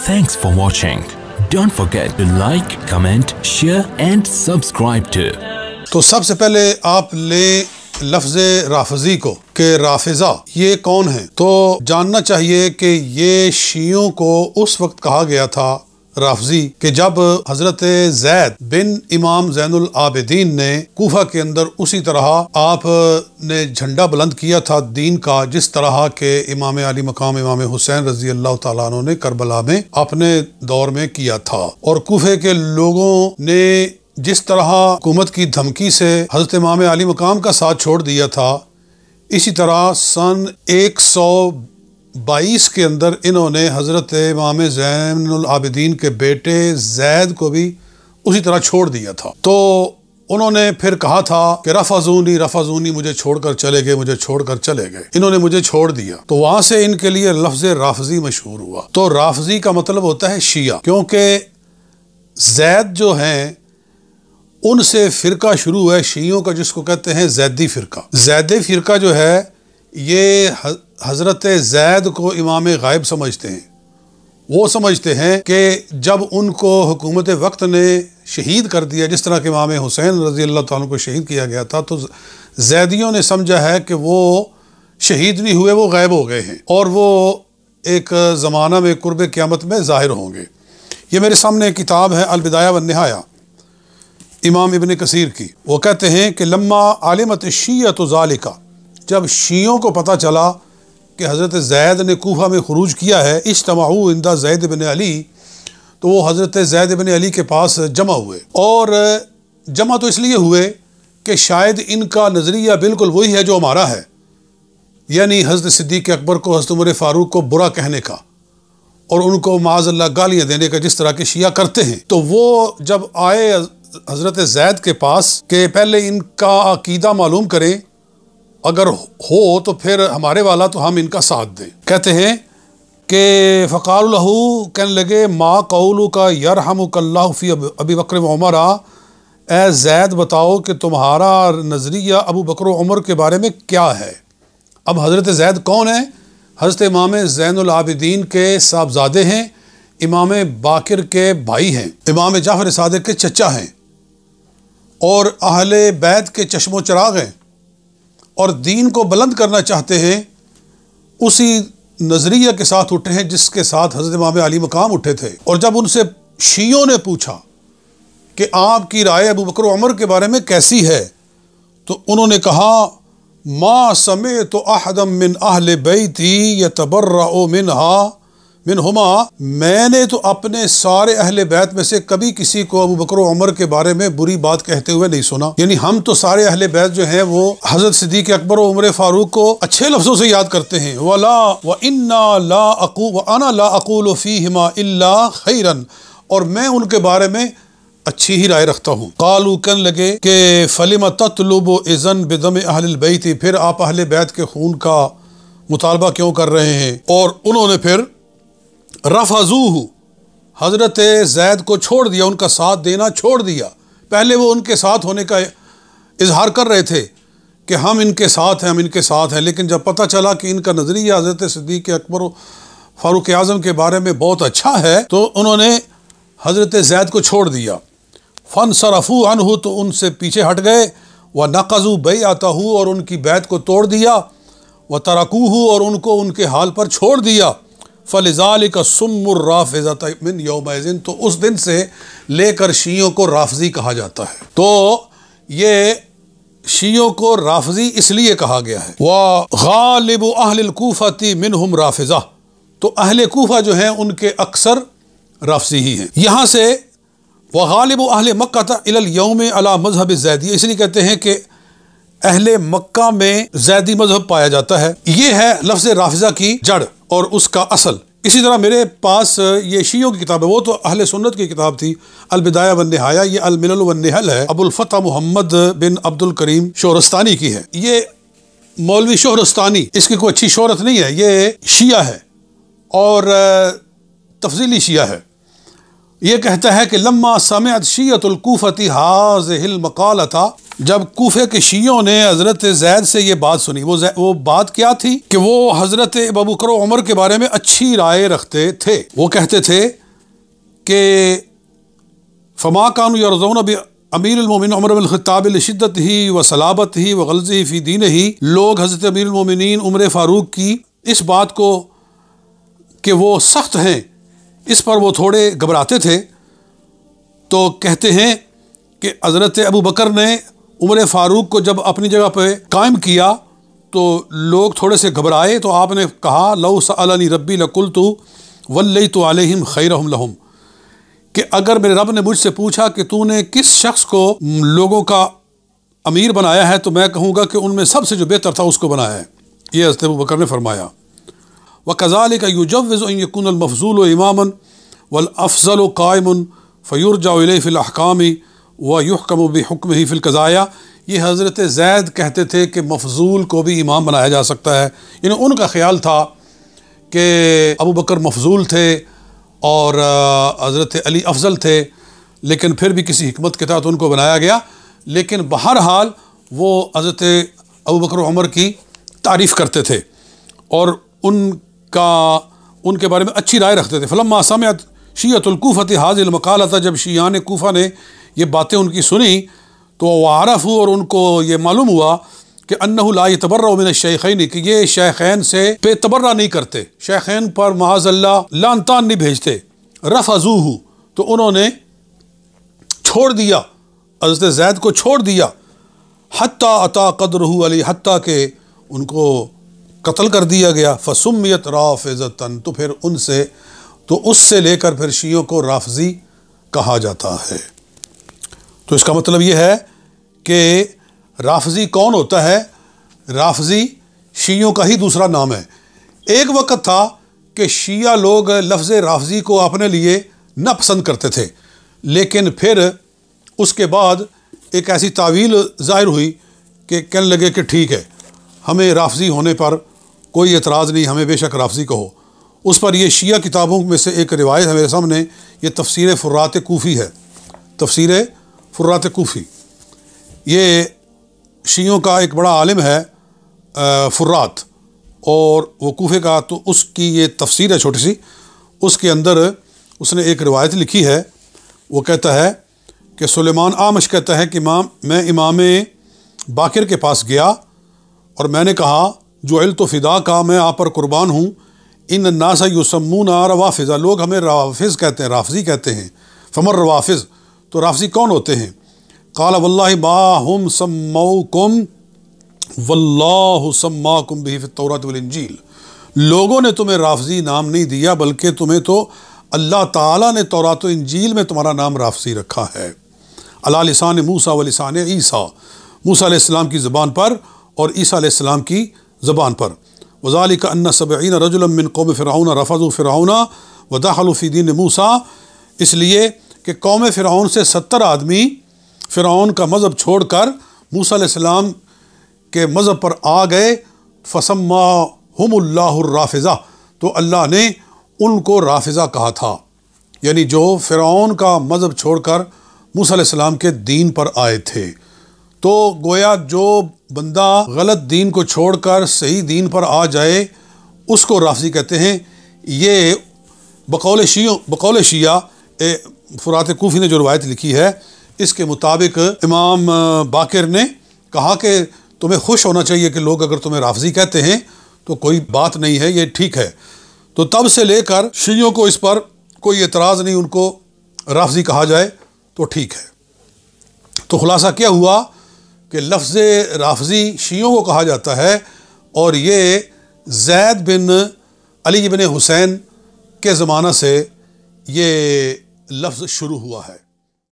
Thanks for watching. Don't forget to like, comment, share and subscribe to. تو سب سے پہلے آپ لیں لفظ رافضی کو کہ رافضہ یہ کون ہیں. تو جاننا چاہیے کہ یہ شیعوں کو اس وقت کہا گیا تھا رافضی کہ جب حضرت زید بن امام زین العابدین نے کوفہ کے اندر اسی طرح آپ نے جھنڈا بلند کیا تھا دین کا جس طرح کہ امام علی مقام امام حسین رضی اللہ تعالیٰ عنہ نے کربلا میں اپنے دور میں کیا تھا، اور کوفے کے لوگوں نے جس طرح حکومت کی دھمکی سے حضرت امام علی مقام کا ساتھ چھوڑ دیا تھا، اسی طرح سن 122 کے اندر انہوں نے حضرت امام زین العابدین کے بیٹے زید کو بھی اسی طرح چھوڑ دیا تھا. تو انہوں نے پھر کہا تھا کہ رفضونی مجھے چھوڑ کر چلے گئے، انہوں نے مجھے چھوڑ دیا. تو وہاں سے ان کے لیے لفظ رافضی مشہور ہوا. تو رافضی کا مطلب ہوتا ہے شیعہ، کیونکہ زید جو ہیں ان سے فرقہ شروع ہے شیعوں کا جس کو کہتے ہیں زیدی فرقہ. زیدی فرقہ جو ہے یہ حضرت زید کو امام غائب سمجھتے ہیں. وہ سمجھتے ہیں کہ جب ان کو حکومت وقت نے شہید کر دیا، جس طرح کہ امام حسین رضی اللہ تعالیٰ کو شہید کیا گیا تھا، تو زیدیوں نے سمجھا ہے کہ وہ شہید نہیں ہوئے، وہ غائب ہو گئے ہیں اور وہ ایک زمانہ میں قرب قیامت میں ظاہر ہوں گے. یہ میرے سامنے ایک کتاب ہے البدایہ والنہایہ امام ابن کثیر کی. وہ کہتے ہیں کہ لما علمت الشیعۃ ذالک، جب شیعوں کو پتہ چلا کہ حضرت زید نے کوفہ میں خروج کیا ہے، اجتمعوا عند زید بن علی، تو وہ حضرت زید بن علی کے پاس جمع ہوئے. اور جمع تو اس لیے ہوئے کہ شاید ان کا نظریہ بالکل وہی ہے جو ہمارا ہے، یعنی حضرت صدیق اکبر کو حضرت عمر فاروق کو برا کہنے کا اور ان کو معاذ اللہ گالیاں دینے کا جس طرح کے شیعہ کرتے ہیں. تو وہ جب آئے حضرت زید کے پاس کہ پہلے ان کا عقیدہ معلوم کریں، اگر ہو تو پھر ہمارے والا تو ہم ان کا ساتھ دیں. کہتے ہیں کہ فقال لہو، کہنے لگے ما قولک یرحمک اللہ فی ابی بکر و عمر، اے زید بتاؤ کہ تمہارا نظریہ ابو بکر و عمر کے بارے میں کیا ہے. اب حضرت زید کون ہیں؟ حضرت امام زین العابدین کے صاحبزادے ہیں، امام باقر کے بھائی ہیں، امام جعفر صادق کے چچا ہیں اور اہل بیت کے چشم و چراغ ہیں، اور دین کو بلند کرنا چاہتے ہیں. اسی نظریہ کے ساتھ اٹھے ہیں جس کے ساتھ حضرت امام علی مقام اٹھے تھے. اور جب ان سے شیعوں نے پوچھا کہ آپ کی رائے ابو بکر و عمر کے بارے میں کیسی ہے، تو انہوں نے کہا ما سمعت احدا من اہل بیتی یتبرأ منہما، میں نے تو اپنے سارے اہل بیت میں سے کبھی کسی کو ابو بکر و عمر کے بارے میں بری بات کہتے ہوئے نہیں سنا. یعنی ہم تو سارے اہل بیت جو ہیں وہ حضرت صدیق اکبر و عمر فاروق کو اچھے لفظوں سے یاد کرتے ہیں. وَأَنَا لَا أَقُولُ فِيهِمَا إِلَّا خَيْرًا، اور میں ان کے بارے میں اچھی ہی رائے رکھتا ہوں. قالوا، کہنے لگے کہ فَلِمَ تَطْلُبُ إِذًا بِدَمِ أَهْلِ الْبَيْتِ، پھر آپ اہل بیت کے خون کا مطالبہ کیوں کر رہے ہیں. اور انہوں نے پھر رفضوہ، حضرت زید کو چھوڑ دیا، ان کا ساتھ دینا چھوڑ دیا. پہلے وہ ان کے ساتھ ہونے کا اظہار کر رہے تھے کہ ہم ان کے ساتھ ہیں، لیکن جب پتہ چلا کہ ان کا نظریہ حضرت صدیق اکبر و فاروق اعظم کے بارے میں بہت اچھا ہے، تو انہوں نے حضرت زید کو چھوڑ دیا. فانصرفوا عنہ، تو ان سے پیچھے ہٹ گئے. ونقضوا بیعتہ، اور ان کی بیعت کو توڑ دیا. وترکوہ، اور ان کو ان کے حال پر چھوڑ دیا. فَلِذَلِكَ سُمُّ الرَّافِضَةَ مِنْ يَوْمَئِذٍ، تو اس دن سے لے کر شیعوں کو رافضی کہا جاتا ہے. تو یہ شیعوں کو رافضی اس لیے کہا گیا ہے. وَغَالِبُ أَهْلِ الْكُوفَةِ مِنْهُمْ رَافِضَةٌ، تو اہل کوفہ جو ہیں ان کے اکثر رافضی ہی ہیں. یہاں سے وَغَالِبُ أَهْلِ مَكَّةَ إِلَى الْيَوْمِ عَلَى مذہب الزیدیہ، اس لیے کہتے ہیں کہ اہل مکہ میں زیدی مذہب پایا جاتا ہے. یہ ہے لفظ رافضہ کی جڑ اور اس کا اصل. اسی طرح میرے پاس یہ شیعوں کی کتاب ہے، وہ تو اہل سنت کی کتاب تھی، البدایہ والنہایہ، یہ الملل والنحل ہے، ابو الفتح محمد بن عبد الکریم شہرستانی کی ہے. یہ مولوی شہرستانی، اس کی کوئی اچھی شہرت نہیں ہے، یہ شیعہ ہے اور تفضیلی شیعہ ہے. یہ کہتا ہے کہ لما سمعت شیعۃ الکوفۃ ھذہ المقالۃ، جب کوفے کے شیعوں نے حضرت زید سے یہ بات سنی، وہ بات کیا تھی کہ وہ حضرت ابوبکر و عمر کے بارے میں اچھی رائے رکھتے تھے۔ وہ کہتے تھے کہ فما كانوا يرضون بامیر المومنین عمر بن الخطاب لشدتہ وصلابتہ وغلظہ فی دینہ، لوگ حضرت امیر المومنین عمر فاروق کی اس بات کو کہ وہ سخت ہیں اس پر وہ تھوڑے گھبراتے تھے، تو کہتے ہیں کہ حضرت ابو بکر نے عمر فاروق کو جب اپنی جگہ پہ قائم کیا تو لوگ تھوڑے سے گھبرائے، تو آپ نے کہا لو سألنی ربی لقلت ولیت علیہم خیرہم لہم، کہ اگر میرے رب نے مجھ سے پوچھا کہ تو نے کس شخص کو لوگوں کا امیر بنایا ہے تو میں کہوں گا کہ ان میں سب سے جو بہتر تھا اس کو بنایا ہے۔ یہ حضرت ابو بکر نے فرمایا۔ وَكَذَلِكَ يُجَوِّزُ أَن يَكُونَ الْمَفْضُولُ إِمَامًا وَالْأَفْضَلُ قَائِمٌ فَيُرْجَعُ إِلَيْهِ فِي الْأَحْكَامِ وَيُحْكَمُ بِحُكْمِهِ فِي الْقَضَايَا۔ یہ حضرت زید کہتے تھے کہ مفضول کو بھی امام بنایا جا سکتا ہے، یعنی ان کا خیال تھا کہ ابو بکر مفضول تھے اور حضرت علی افضل تھے، لیکن پھر بھی کسی حکمت کے تحت ان کو بنایا گیا، لیکن بہرحال وہ حضرت ابو بکر و عمر کی تعریف کرتے تھے اور ان کے بارے میں اچھی رائے رکھتے تھے۔ فلما سمعت شیعۃ الکوفۃ ھذہ المقالۃ، جب شیعان کوفہ نے یہ باتیں ان کی سنی تو وعرفوا، اور ان کو یہ معلوم ہوا کہ انہ لا یتبرأ من الشیخین، کہ یہ شیخین سے بے تبرہ نہیں کرتے، شیخین پر معاذ اللہ لعن طعن نہیں بھیجتے۔ رفضوہ، تو انہوں نے چھوڑ دیا، حضرت زید کو چھوڑ دیا، حتی اتا قدرہ علی، حتیٰ کہ ان کو قتل کر دیا گیا۔ فسمیت رافضۃ، تو پھر اس سے لے کر پھر شیعوں کو رافضی کہا جاتا ہے۔ تو اس کا مطلب یہ ہے کہ رافضی کون ہوتا ہے؟ رافضی شیعوں کا ہی دوسرا نام ہے۔ ایک وقت تھا کہ شیعہ لوگ لفظ رافضی کو اپنے لیے نہ پسند کرتے تھے، لیکن پھر اس کے بعد ایک ایسی تعویل ظاہر ہوئی کہ کہنے لگے کہ ٹھیک ہے، ہمیں رافضی ہونے پر کوئی اعتراض نہیں، ہمیں بے شک رافضی کہو۔ اس پر یہ شیعہ کتابوں میں سے ایک روایت ہے میرے سامنے، یہ تفسیر فرات کوفی ہے، تفسیر فرات کوفی۔ یہ شیعوں کا ایک بڑا عالم ہے فرات، اور وہ کوفے کا، تو اس کی یہ تفسیر ہے چھوٹی سی، اس کے اندر اس نے ایک روایت لکھی ہے۔ وہ کہتا ہے کہ سلیمان آمش کہتا ہے کہ میں امام باقر کے پاس گیا اور میں نے کہا جعلت فدا کا، میں آپ پر قربان ہوں، ان الناس یسمون روافض، لوگ ہمیں روافض کہتے ہیں، رافضی کہتے ہیں۔ فمر روافض، تو رافضی کون ہوتے ہیں؟ قال واللہ ما ہم سموکم واللہ سماکم بہ فی التوراۃ والانجیل، لوگوں نے تمہیں رافضی نام نہیں دیا بلکہ تمہیں تو اللہ تعالیٰ نے تورات و انجیل میں تمہارا نام رافضی رکھا ہے، علی لسان موسیٰ و لسان عیسیٰ، موسیٰ علیہ السلام کی زبان پر اور عیسیٰ علیہ السلام کی زبان پر۔ وذالک ان 70 رجلا من قوم فرعون رفضوا فرعون ودخلوا فی دین موسیٰ، اس لیے کہ قوم فرعون سے 70 آدمی فرعون کا مذہب چھوڑ کر موسیٰ علیہ السلام کے مذہب پر آ گئے۔ فسماہم اللہ الرافضہ، تو اللہ نے ان کو رافضہ کہا تھا، یعنی جو فرعون کا مذہب چھوڑ کر موسیٰ علیہ السلام کے دین پر آئے تھے۔ تو گویا جو بندہ غلط دین کو چھوڑ کر صحیح دین پر آ جائے اس کو رافضی کہتے ہیں۔ یہ بقول شیعہ فرات کوفی نے جو روایت لکھی ہے، اس کے مطابق امام باقر نے کہا کہ تمہیں خوش ہونا چاہیے کہ لوگ اگر تمہیں رافضی کہتے ہیں تو کوئی بات نہیں ہے، یہ ٹھیک ہے۔ تو تب سے لے کر شیعوں کو اس پر کوئی اعتراض نہیں، ان کو رافضی کہا جائے تو ٹھیک ہے۔ تو خلاصہ کیا ہوا کہ لفظ رافضی شیعوں کو کہا جاتا ہے، اور یہ زید بن علی بن حسین کے زمانہ سے یہ لفظ شروع ہوا ہے۔